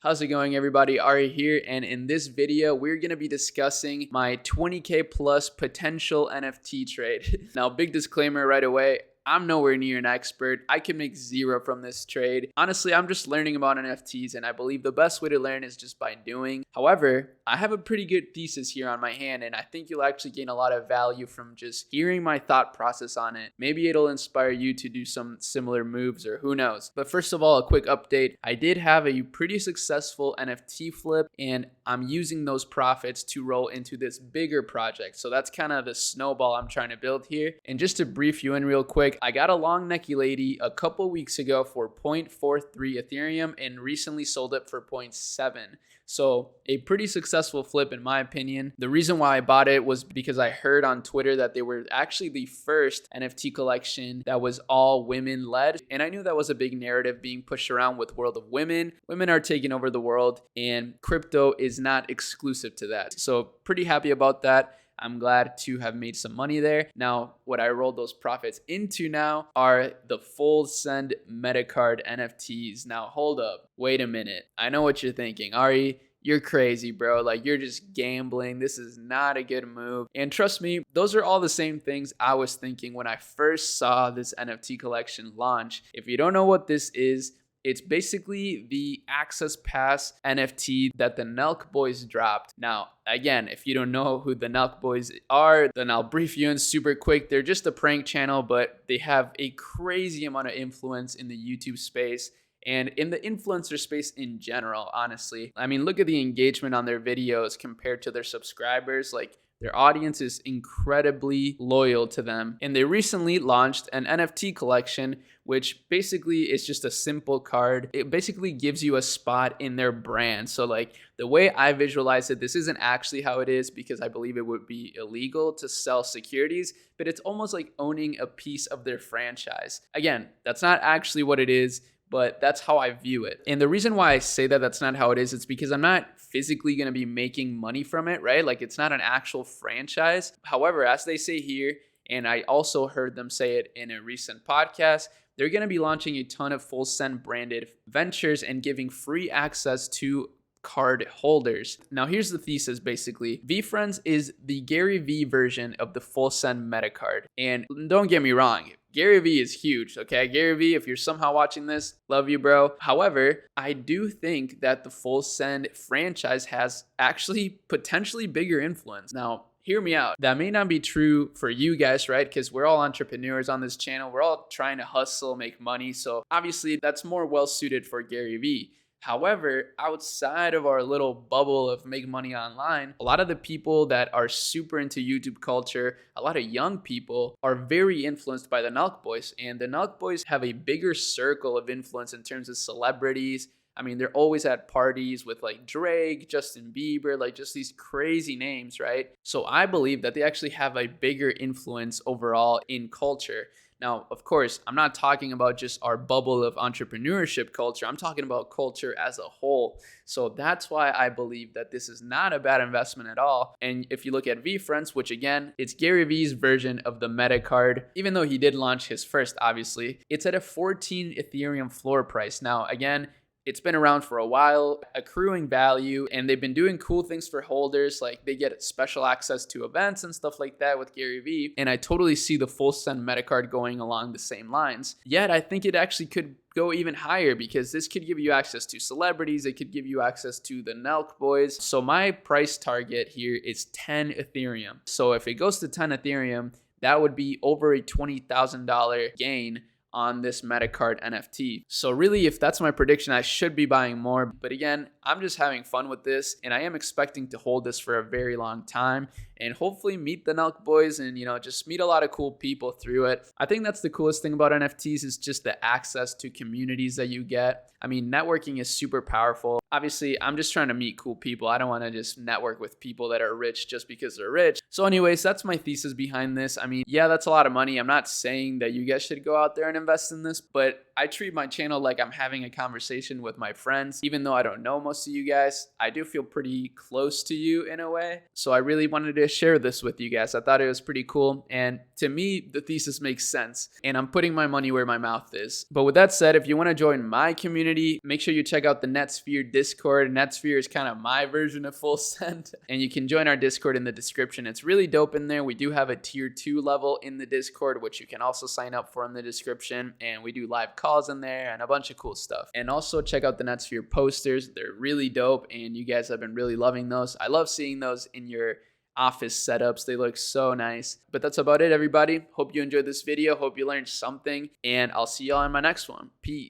How's it going, everybody? Arie here, and in this video, we're going to be discussing my 20K plus potential NFT trade. Now, big disclaimer right away. I'm nowhere near an expert. I can make zero from this trade. Honestly, I'm just learning about NFTs, and I believe the best way to learn is just by doing. However, I have a pretty good thesis here on my hand, and I think you'll actually gain a lot of value from just hearing my thought process on it. Maybe it'll inspire you to do some similar moves, or who knows. But first of all, a quick update. I did have a pretty successful NFT flip, and I'm using those profits to roll into this bigger project. So that's kind of the snowball I'm trying to build here. And just to brief you in real quick, I got a long necky lady a couple weeks ago for 0.43 Ethereum and recently sold it for 0.7. So a pretty successful flip in my opinion. The reason why I bought it was because I heard on Twitter that they were actually the first NFT collection that was all women led. And I knew that was a big narrative being pushed around with World of Women. Women are taking over the world and crypto is not exclusive to that. So pretty happy about that. I'm glad to have made some money there. Now, what I rolled those profits into now are the full send Metacard NFTs. Now, hold up. Wait a minute. I know what you're thinking. Arie, you're crazy, bro. Like, you're just gambling. This is not a good move. And trust me, those are all the same things I was thinking when I first saw this NFT collection launch. If you don't know what this is, it's basically the Access Pass NFT that the Nelk Boys dropped. Now, again, if you don't know who the Nelk Boys are, then I'll brief you in super quick. They're just a prank channel, but they have a crazy amount of influence in the YouTube space and in the influencer space in general, honestly. I mean, look at the engagement on their videos compared to their subscribers. Like, their audience is incredibly loyal to them. And they recently launched an NFT collection, which basically is just a simple card. It basically gives you a spot in their brand. So like the way I visualize it, this isn't actually how it is because I believe it would be illegal to sell securities, but it's almost like owning a piece of their franchise. Again, that's not actually what it is, but that's how I view it. And the reason why I say that that's not how it is, it's because I'm not physically going to be making money from it, right? Like, it's not an actual franchise. However, as they say here, and I also heard them say it in a recent podcast, they're going to be launching a ton of full send branded ventures and giving free access to card holders. Now, here's the thesis basically. VeeFriends is the Gary Vee version of the full send meta card. And don't get me wrong, Gary Vee is huge, okay? Gary Vee, if you're somehow watching this, love you, bro. However, I do think that the full send franchise has actually potentially bigger influence. Now, hear me out. That may not be true for you guys, right? Because we're all entrepreneurs on this channel. We're all trying to hustle, make money. So obviously that's more well suited for Gary Vee. However, outside of our little bubble of make money online, a lot of the people that are super into YouTube culture, a lot of young people are very influenced by the Nelk Boys. And the Nelk Boys have a bigger circle of influence in terms of celebrities. I mean, they're always at parties with like Drake, Justin Bieber, like just these crazy names, right? So I believe that they actually have a bigger influence overall in culture. Now, of course, I'm not talking about just our bubble of entrepreneurship culture. I'm talking about culture as a whole. So that's why I believe that this is not a bad investment at all. And if you look at VeeFriends, which again, it's Gary Vee's version of the meta card, even though he did launch his first, obviously, it's at a 14 Ethereum floor price. Now, again, it's been around for a while, accruing value, and they've been doing cool things for holders. Like they get special access to events and stuff like that with Gary Vee. And I totally see the full send meta card going along the same lines. Yet I think it actually could go even higher because this could give you access to celebrities. It could give you access to the Nelk Boys. So my price target here is 10 Ethereum. So if it goes to 10 Ethereum, that would be over a $20,000 gain on this Metacard NFT. So really, if that's my prediction, I should be buying more. But again, I'm just having fun with this and I am expecting to hold this for a very long time and hopefully meet the Nelk Boys and, just meet a lot of cool people through it. I think that's the coolest thing about NFTs is just the access to communities that you get. I mean, networking is super powerful. Obviously, I'm just trying to meet cool people. I don't want to just network with people that are rich just because they're rich. So anyways, that's my thesis behind this. I mean, yeah, that's a lot of money. I'm not saying that you guys should go out there and invest in this, but I treat my channel like I'm having a conversation with my friends. Even though I don't know most of you guys, I do feel pretty close to you in a way. So I really wanted to to share this with you guys. I thought it was pretty cool. And to me, the thesis makes sense. And I'm putting my money where my mouth is. But with that said, if you want to join my community, make sure you check out the Netsphere Discord. Netsphere is kind of my version of Full Send. And you can join our Discord in the description. It's really dope in there. We do have a tier 2 level in the Discord, which you can also sign up for in the description. And we do live calls in there and a bunch of cool stuff. And also check out the Netsphere posters. They're really dope. And you guys have been really loving those. I love seeing those in your office setups. They look so nice. But that's about it, everybody. Hope you enjoyed this video. Hope you learned something. And I'll see y'all in my next one. Peace.